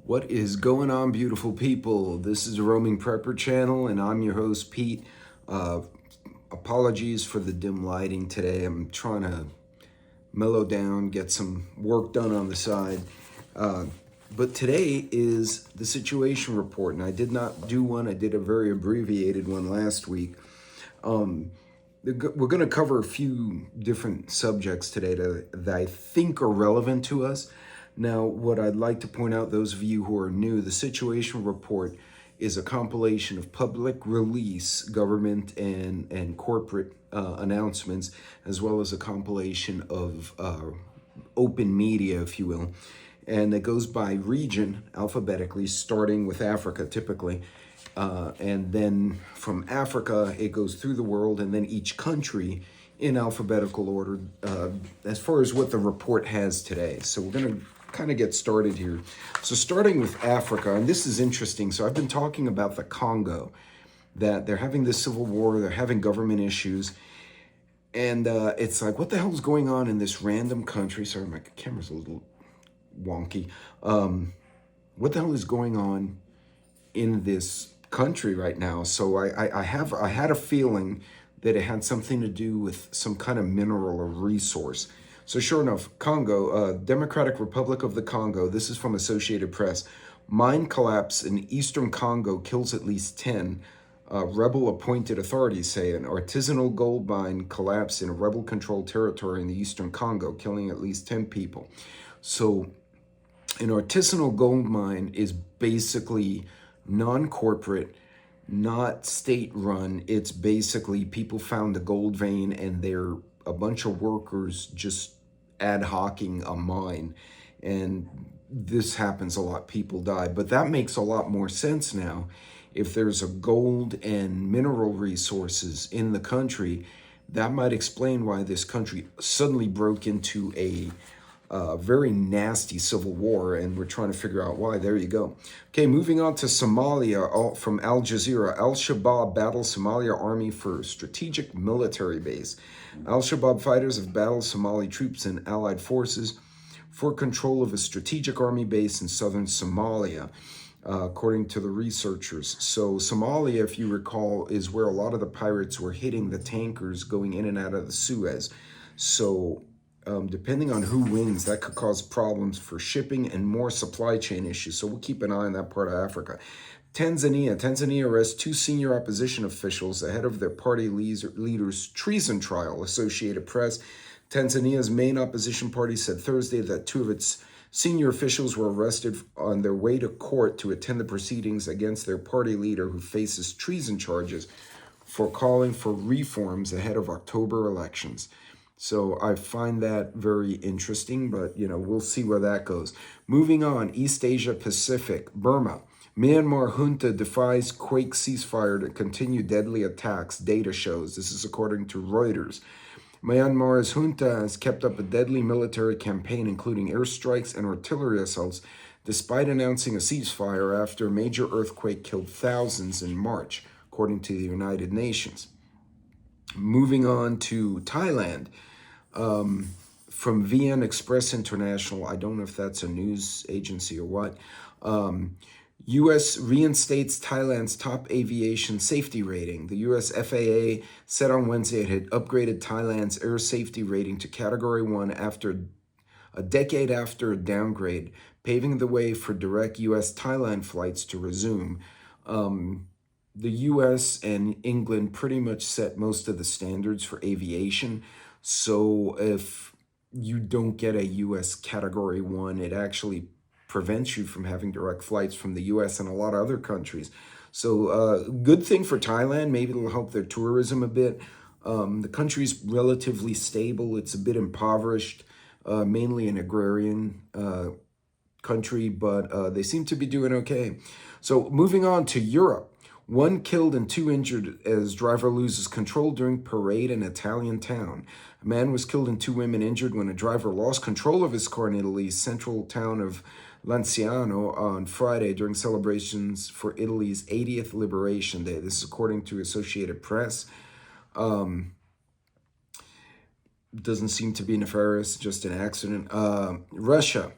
What is going on, beautiful people? This is the Roaming Prepper channel, and I'm your host, Pete. Apologies for the dim lighting today. I'm trying to mellow down, get some work done on the side. But today is the situation report, and I did not do one. I did a very abbreviated one last week. We're going to cover a few different subjects today that I think are relevant to us. Now, what I'd like to point out, those of you who are new, the situation report is a compilation of public release, government and corporate announcements, as well as a compilation of open media, if you will. And it goes by region alphabetically, starting with Africa typically. And then from Africa, it goes through the world, and then each country in alphabetical order as far as what the report has today. So we're going to kind of get started here. So starting with Africa, and this is interesting. So I've been talking about the Congo, that they're having this civil war, they're having government issues. And it's like, what the hell is going on in this random country? Sorry, my camera's a little wonky. What the hell is going on in this country right now? So I had a feeling that it had something to do with some kind of mineral or resource. So sure enough, Congo, Democratic Republic of the Congo, this is from Associated Press. Mine collapse in eastern Congo kills at least 10. Rebel-appointed authorities say an artisanal gold mine collapsed in a rebel-controlled territory in the eastern Congo, killing at least 10 people. So an artisanal gold mine is basically non-corporate, not state-run. It's basically people found a gold vein and they're a bunch of workers just ad hocing a mine. And this happens a lot. People die. But that makes a lot more sense now. If there's a gold and mineral resources in the country, that might explain why this country suddenly broke into a very nasty civil war, and we're trying to figure out why. There you go. Okay, moving on to Somalia, from Al Jazeera. Al-Shabaab battles Somalia army for strategic military base. Al-Shabaab fighters have battled Somali troops and allied forces for control of a strategic army base in southern Somalia, according to the researchers. So Somalia, if you recall, is where a lot of the pirates were hitting the tankers going in and out of the Suez. So depending on who wins, that could cause problems for shipping and more supply chain issues. So we'll keep an eye on that part of Africa. Tanzania arrests 2 senior opposition officials ahead of their party leader's treason trial, Associated Press. Tanzania's main opposition party said Thursday that 2 of its senior officials were arrested on their way to court to attend the proceedings against their party leader, who faces treason charges for calling for reforms ahead of October elections. So I find that very interesting, but, we'll see where that goes. Moving on, East Asia Pacific, Burma. Myanmar junta defies Quake ceasefire to continue deadly attacks, data shows. This is according to Reuters. Myanmar's junta has kept up a deadly military campaign, including airstrikes and artillery assaults, despite announcing a ceasefire after a major earthquake killed thousands in March, according to the United Nations. Moving on to Thailand, from VN Express International, I don't know if that's a news agency or what, U.S. reinstates Thailand's top aviation safety rating. The U.S. FAA said on Wednesday it had upgraded Thailand's air safety rating to Category 1 after a decade after a downgrade, paving the way for direct U.S.-Thailand flights to resume. The U.S. and England pretty much set most of the standards for aviation. So if you don't get a U.S. Category 1, it actually prevents you from having direct flights from the U.S. and a lot of other countries. So good thing for Thailand. Maybe it'll help their tourism a bit. The country's relatively stable. It's a bit impoverished, mainly an agrarian country, but they seem to be doing okay. So moving on to Europe. 1 killed and 2 injured as driver loses control during parade in Italian town. A man was killed and 2 women injured when a driver lost control of his car in Italy's central town of Lanciano on Friday during celebrations for Italy's 80th Liberation Day. This is according to Associated Press. Doesn't seem to be nefarious, just an accident. Russia.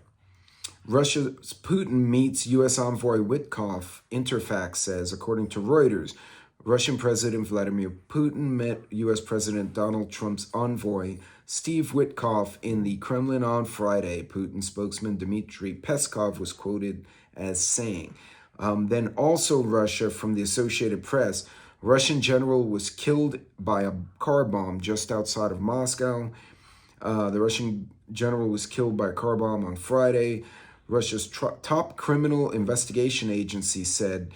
Russia's Putin meets U.S. envoy Witkoff, Interfax says, according to Reuters. Russian President Vladimir Putin met U.S. President Donald Trump's envoy, Steve Witkoff, in the Kremlin on Friday, Putin spokesman Dmitry Peskov was quoted as saying. Then also Russia, from the Associated Press, Russian general was killed by a car bomb just outside of Moscow. The Russian general was killed by a car bomb on Friday. Russia's top criminal investigation agency said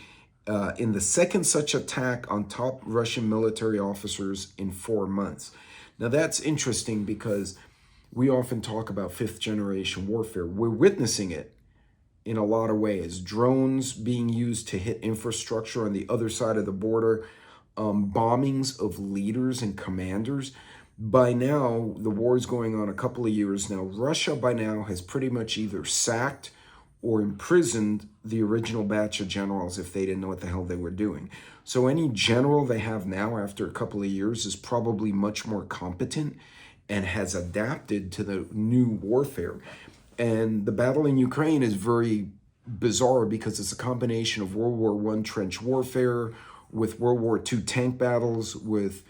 in the second such attack on top Russian military officers in 4 months. Now that's interesting because we often talk about fifth generation warfare. We're witnessing it in a lot of ways. Drones being used to hit infrastructure on the other side of the border, bombings of leaders and commanders. By now, the war is going on a couple of years now. Russia by now has pretty much either sacked or imprisoned the original batch of generals if they didn't know what the hell they were doing. So any general they have now after a couple of years is probably much more competent and has adapted to the new warfare. And the battle in Ukraine is very bizarre because it's a combination of World War I trench warfare with World War II tank battles, with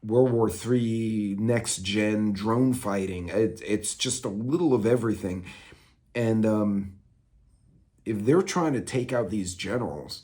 World War III next-gen drone fighting. It's just a little of everything. And if they're trying to take out these generals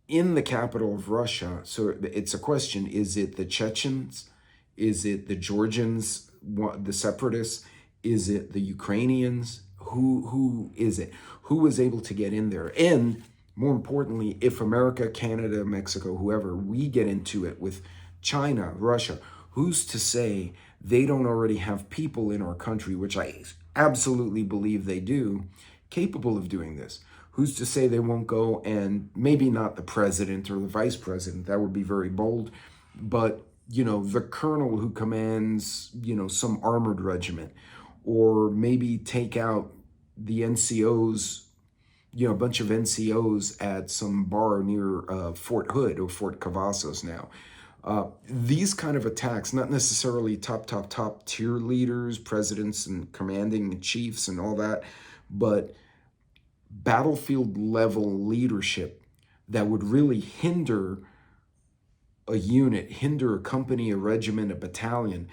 in the capital of Russia, so it's a question, is it the Chechens? Is it the Georgians, the separatists? Is it the Ukrainians? Who is it? Who was able to get in there? And more importantly, if America, Canada, Mexico, whoever, we get into it with China, Russia, who's to say they don't already have people in our country, which I absolutely believe they do, capable of doing this? Who's to say they won't go, and maybe not the president or the vice president, that would be very bold, but, the colonel who commands, some armored regiment, or maybe take out the NCOs, a bunch of NCOs at some bar near Fort Hood or Fort Cavazos now. These kind of attacks, not necessarily top tier leaders, presidents and commanding chiefs and all that, but battlefield level leadership that would really hinder a unit, hinder a company, a regiment, a battalion.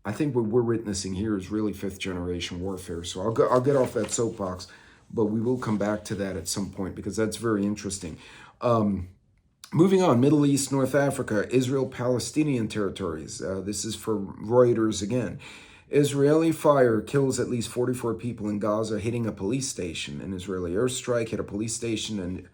I think what we're witnessing here is really fifth generation warfare. So I'll get off that soapbox, but we will come back to that at some point because that's very interesting. Moving on, Middle East, North Africa, Israel, Palestinian territories. This is for Reuters again. Israeli fire kills at least 44 people in Gaza, hitting a police station. An Israeli airstrike hit a police station in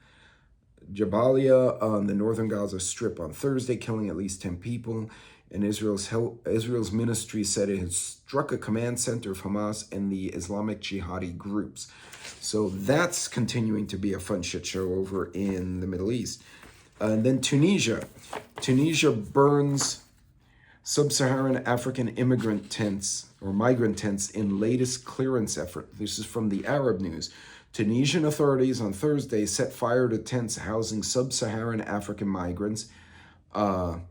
Jabalia on the northern Gaza Strip on Thursday, killing at least 10 people. And Israel's ministry said it had struck a command center of Hamas and the Islamic jihadi groups. So that's continuing to be a fun shit show over in the Middle East. And then Tunisia. Tunisia burns sub-Saharan African immigrant tents or migrant tents in latest clearance effort. This is from the Arab News. Tunisian authorities on Thursday set fire to tents housing sub-Saharan African migrants. An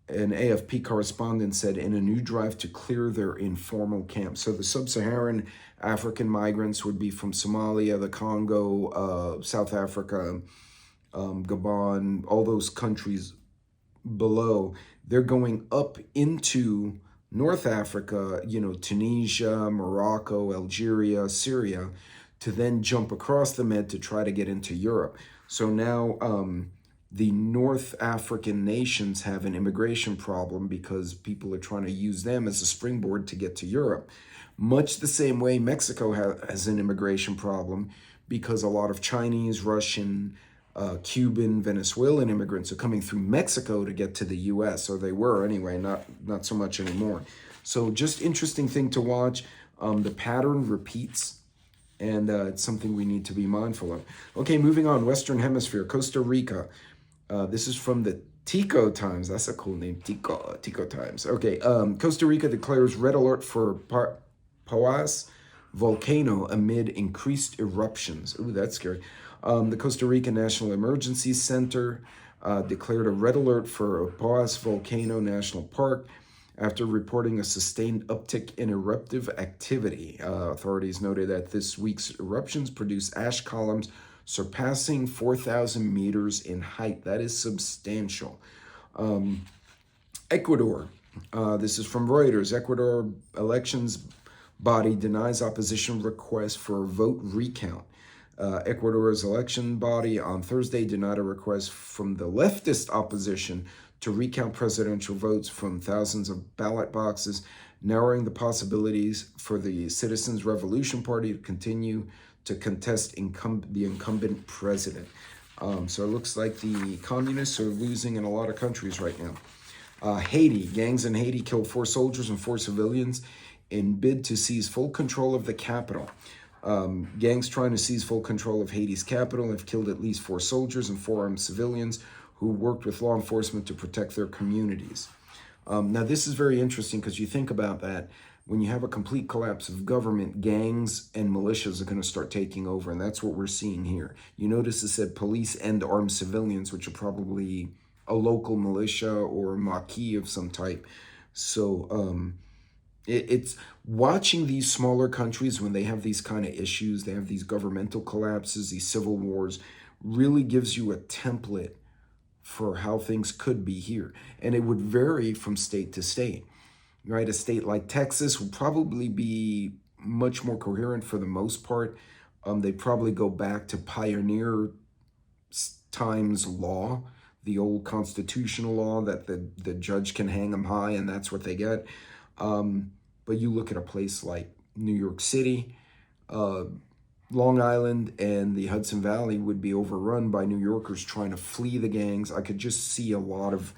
AFP correspondent said in a new drive to clear their informal camps. So the sub-Saharan African migrants would be from Somalia, the Congo, South Africa, Gabon, all those countries below. They're going up into North Africa, Tunisia, Morocco, Algeria, Syria, to then jump across the Med to try to get into Europe. So now the North African nations have an immigration problem because people are trying to use them as a springboard to get to Europe. Much the same way Mexico has an immigration problem because a lot of Chinese, Russian, Cuban, Venezuelan immigrants are coming through Mexico to get to the U.S., or they were anyway, not so much anymore. So just interesting thing to watch. The pattern repeats, and it's something we need to be mindful of. Okay, moving on, Western Hemisphere, Costa Rica. This is from the Tico Times. That's a cool name, Tico Times. Okay, Costa Rica declares red alert for Poas volcano amid increased eruptions. Ooh, that's scary. The Costa Rica National Emergency Center declared a red alert for Poas Volcano National Park after reporting a sustained uptick in eruptive activity. Authorities noted that this week's eruptions produced ash columns surpassing 4,000 meters in height. That is substantial. Ecuador. This is from Reuters. Ecuador elections body denies opposition request for a vote recount. Ecuador's election body on Thursday denied a request from the leftist opposition to recount presidential votes from thousands of ballot boxes, narrowing the possibilities for the Citizens Revolution Party to continue to contest the incumbent president. So it looks like the communists are losing in a lot of countries right now. Haiti. Gangs in Haiti killed 4 soldiers and 4 civilians in bid to seize full control of the capital. Gangs trying to seize full control of Haiti's capital have killed at least 4 soldiers and 4 armed civilians who worked with law enforcement to protect their communities. Now, this is very interesting because you think about that. When you have a complete collapse of government, gangs and militias are going to start taking over, and that's what we're seeing here. You notice it said police and armed civilians, which are probably a local militia or maquis of some type. So it's watching these smaller countries when they have these kind of issues, they have these governmental collapses, these civil wars, really gives you a template for how things could be here. And it would vary from state to state, right? A state like Texas will probably be much more coherent for the most part. They probably go back to pioneer times law, the old constitutional law that the judge can hang them high and that's what they get. But you look at a place like New York City, Long Island and the Hudson Valley would be overrun by New Yorkers trying to flee the gangs. I could just see a lot of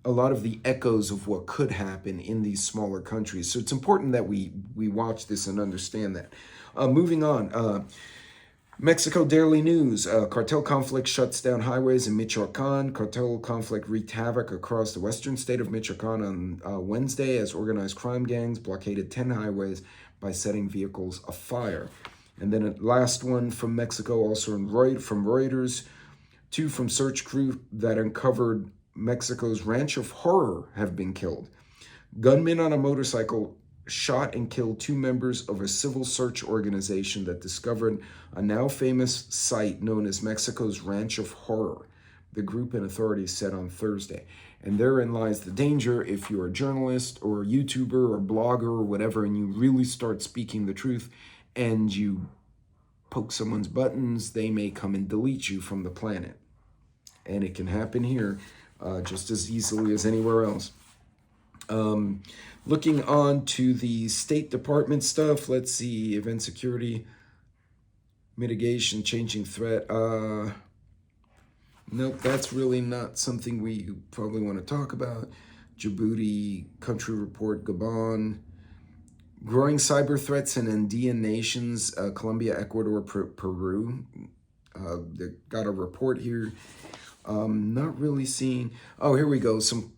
the echoes of what could happen in these smaller countries. So it's important that we watch this and understand that. Moving on, Mexico Daily News. Cartel conflict shuts down highways in Michoacan. Cartel conflict wreaked havoc across the western state of Michoacan on Wednesday as organized crime gangs blockaded 10 highways by setting vehicles afire. And then a last one from Mexico, also from Reuters. 2 from search crew that uncovered Mexico's Ranch of Horror have been killed. Gunmen on a motorcycle shot and killed 2 members of a civil search organization that discovered a now famous site known as Mexico's Ranch of Horror, the group and authorities said on Thursday. And therein lies the danger if you're a journalist or a YouTuber or blogger or whatever, and you really start speaking the truth and you poke someone's buttons, they may come and delete you from the planet. And it can happen here just as easily as anywhere else. Looking on to the State Department stuff, let's see, event security, mitigation, changing threat. Nope, that's really not something we probably want to talk about. Djibouti, country report, Gabon. Growing cyber threats in Andean nations, Colombia, Ecuador, Peru. They got a report here. Not really seeing. Oh, here we go. Some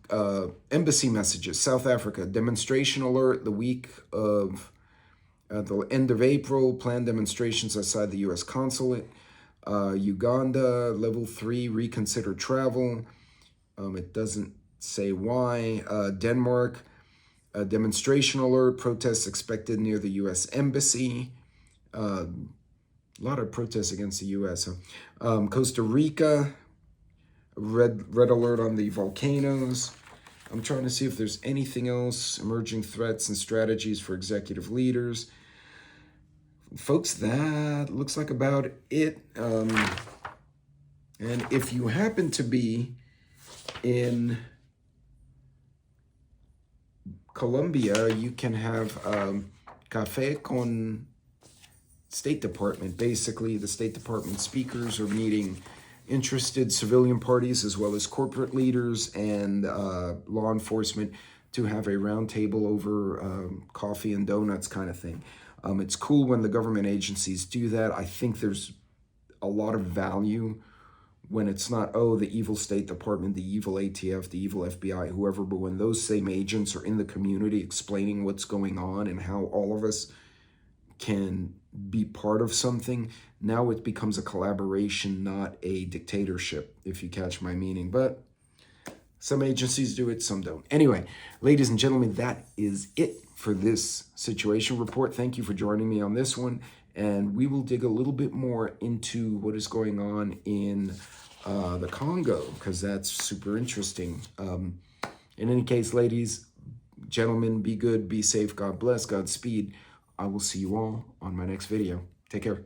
embassy messages. South Africa, demonstration alert the week of the end of April. Planned demonstrations outside the U.S. consulate. Uganda, level 3, reconsider travel. It doesn't say why. Denmark, a demonstration alert. Protests expected near the U.S. embassy. A lot of protests against the U.S. Costa Rica. Red alert on the volcanoes. I'm trying to see if there's anything else. Emerging threats and strategies for executive leaders. Folks, that looks like about it. And if you happen to be in Colombia, you can have Café con State Department. Basically, the State Department speakers are meeting interested civilian parties as well as corporate leaders and law enforcement to have a roundtable over coffee and donuts kind of thing. It's cool when the government agencies do that. I think there's a lot of value when it's not, oh, the evil State Department, the evil ATF, the evil FBI, whoever, but when those same agents are in the community explaining what's going on and how all of us can be part of something. Now it becomes a collaboration, not a dictatorship, if you catch my meaning. But Some agencies do it, some don't. Anyway, ladies and gentlemen, that is it for this situation report. Thank you for joining me on this one. And we will dig a little bit more into what is going on in the Congo, because that's super interesting. In any case, ladies, gentlemen, be good, be safe, God bless, Godspeed. I will see you all on my next video. Take care.